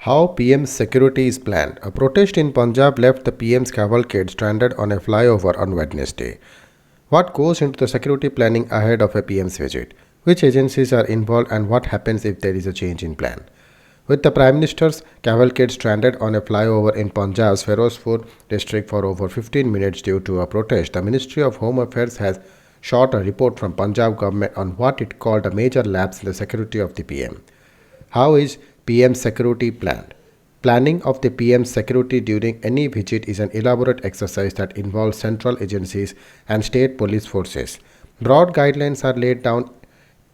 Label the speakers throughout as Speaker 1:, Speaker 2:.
Speaker 1: How PM's security is planned. A protest in Punjab left the PM's cavalcade stranded on a flyover on Wednesday. What goes into the security planning ahead of a PM's visit? Which agencies are involved and what happens if there is a change in plan? With the Prime Minister's cavalcade stranded on a flyover in Punjab's Ferozpur district for over 15 minutes due to a protest, the Ministry of Home Affairs has shot a report from Punjab government on what it called a major lapse in the security of the PM. How is PM security planned? Planning of the PM's security during any visit is an elaborate exercise that involves central agencies and state police forces. Broad guidelines are laid down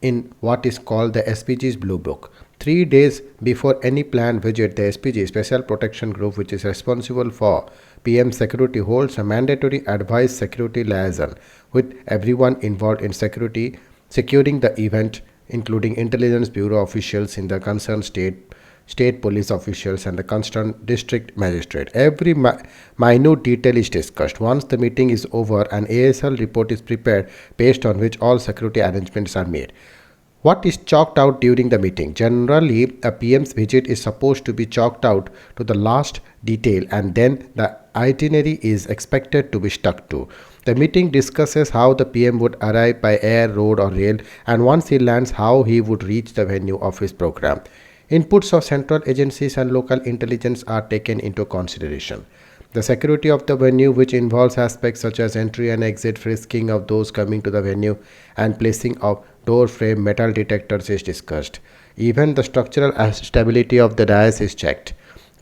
Speaker 1: in what is called the SPG's Blue Book. 3 days before any planned visit, the SPG Special Protection Group, which is responsible for PM security, holds a mandatory advice security liaison with everyone involved in securing the event, including intelligence bureau officials in the concerned state police officials and the concerned district magistrate. Every minute detail is discussed. Once the meeting is over, an ASL report is prepared based on which all security arrangements are made. What is chalked out during the meeting? Generally, a PM's visit is supposed to be chalked out to the last detail and then the itinerary is expected to be stuck to. The meeting discusses how the PM would arrive by air, road, or rail, and once he lands, how he would reach the venue of his program. Inputs of central agencies and local intelligence are taken into consideration. The security of the venue, which involves aspects such as entry and exit, frisking of those coming to the venue, and placing of door frame metal detectors, is discussed. Even the structural stability of the dais is checked.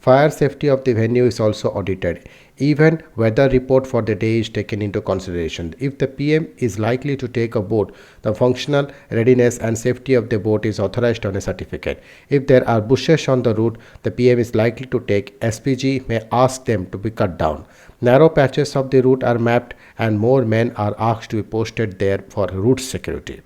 Speaker 1: Fire safety of the venue is also audited. Even weather report for the day is taken into consideration. If the PM is likely to take a boat, the functional readiness and safety of the boat is authorized on a certificate. If there are bushes on the route the PM is likely to take, SPG may ask them to be cut down. Narrow patches of the route are mapped and more men are asked to be posted there for route security,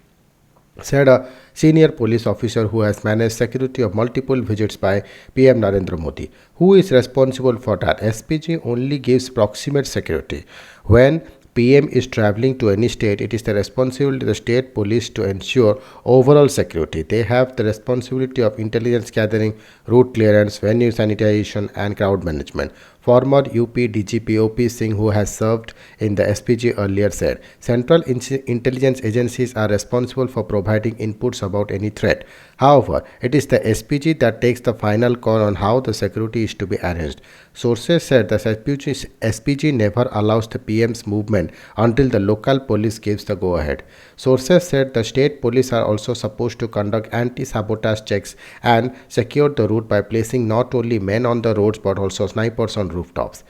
Speaker 1: said a senior police officer who has managed security of multiple visits by PM Narendra Modi. Who is responsible for that? SPG only gives proximate security. When PM is traveling to any state, it is the responsibility of the state police to ensure overall security. They have the responsibility of intelligence gathering, route clearance, venue sanitation, and crowd management. Former UP DGP OP Singh, who has served in the SPG earlier, said central intelligence agencies are responsible for providing inputs about any threat. However, it is the SPG that takes the final call on how the security is to be arranged. Sources said the SPG never allows the PM's movement until the local police gives the go-ahead. Sources said the state police are also supposed to conduct anti-sabotage checks and secure the route by placing not only men on the roads but also snipers on rooftops.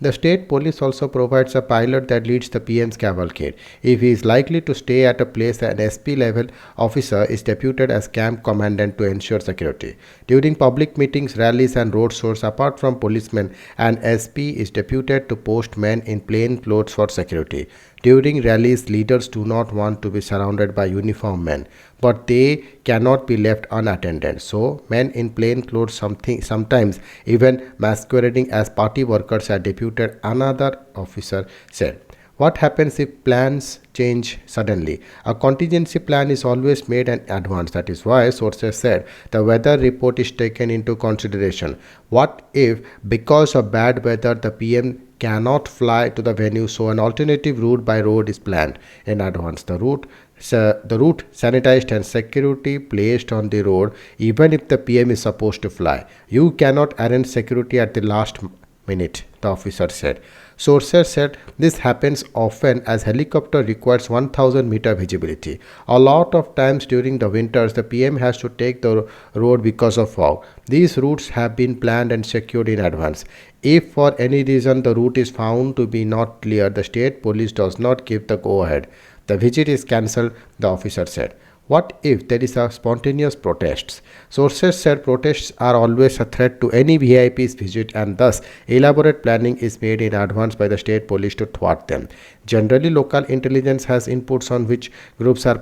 Speaker 1: The state police also provides a pilot that leads the PM's cavalcade. If he is likely to stay at a place, an SP level officer is deputed as camp commandant to ensure security. During public meetings, rallies and road shows, apart from policemen, an SP is deputed to post men in plain clothes for security. During rallies, leaders do not want to be surrounded by uniformed men, but they cannot be left unattended. So, men in plain clothes, sometimes even masquerading as party workers, are deputed, another officer said. What happens if plans change suddenly? A contingency plan is always made in advance. That is why sources said the weather report is taken into consideration. What if, because of bad weather, the PM cannot fly to the venue, so an alternative route by road is planned in advance. The route sanitized and security placed on the road, even if the PM is supposed to fly. You cannot arrange security at the last minute, the officer said. Sources said this happens often as helicopter requires 1000-meter visibility. A lot of times during the winters, the PM has to take the road because of fog. These routes have been planned and secured in advance. If for any reason the route is found to be not clear, the state police does not give the go-ahead. The visit is cancelled, the officer said. What if there is a spontaneous protests? Sources said protests are always a threat to any VIP's visit and thus elaborate planning is made in advance by the state police to thwart them. Generally, local intelligence has inputs on which groups are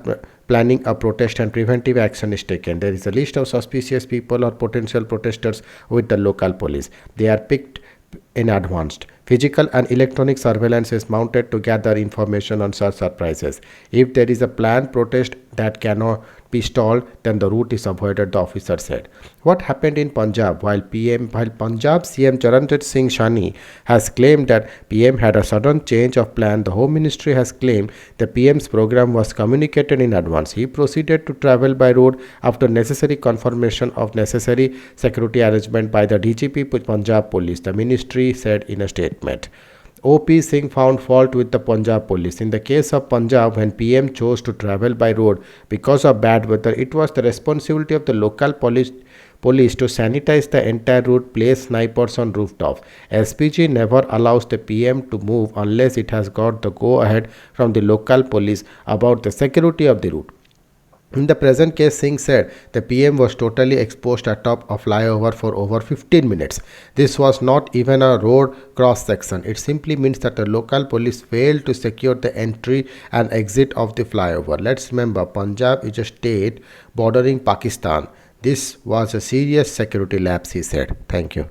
Speaker 1: planning a protest and preventive action is taken. There is a list of suspicious people or potential protesters with the local police. They are picked in advance. Physical and electronic surveillance is mounted to gather information on such surprises. If there is a planned protest that cannot be stalled, then the route is avoided, the officer said. What happened in Punjab? While Punjab CM Charanjit Singh Shani has claimed that PM had a sudden change of plan, the Home Ministry has claimed the PM's program was communicated in advance. He proceeded to travel by road after necessary confirmation of necessary security arrangement by the DGP Punjab Police, the ministry said in a statement. OP Singh found fault with the Punjab police. In the case of Punjab, when PM chose to travel by road because of bad weather, it was the responsibility of the local police to sanitize the entire route, place snipers on rooftops. SPG never allows the PM to move unless it has got the go-ahead from the local police about the security of the route. In the present case, Singh said the PM was totally exposed atop a flyover for over 15 minutes. This was not even a road cross section. It simply means that the local police failed to secure the entry and exit of the flyover. Let's remember, Punjab is a state bordering Pakistan. This was a serious security lapse, he said. Thank you.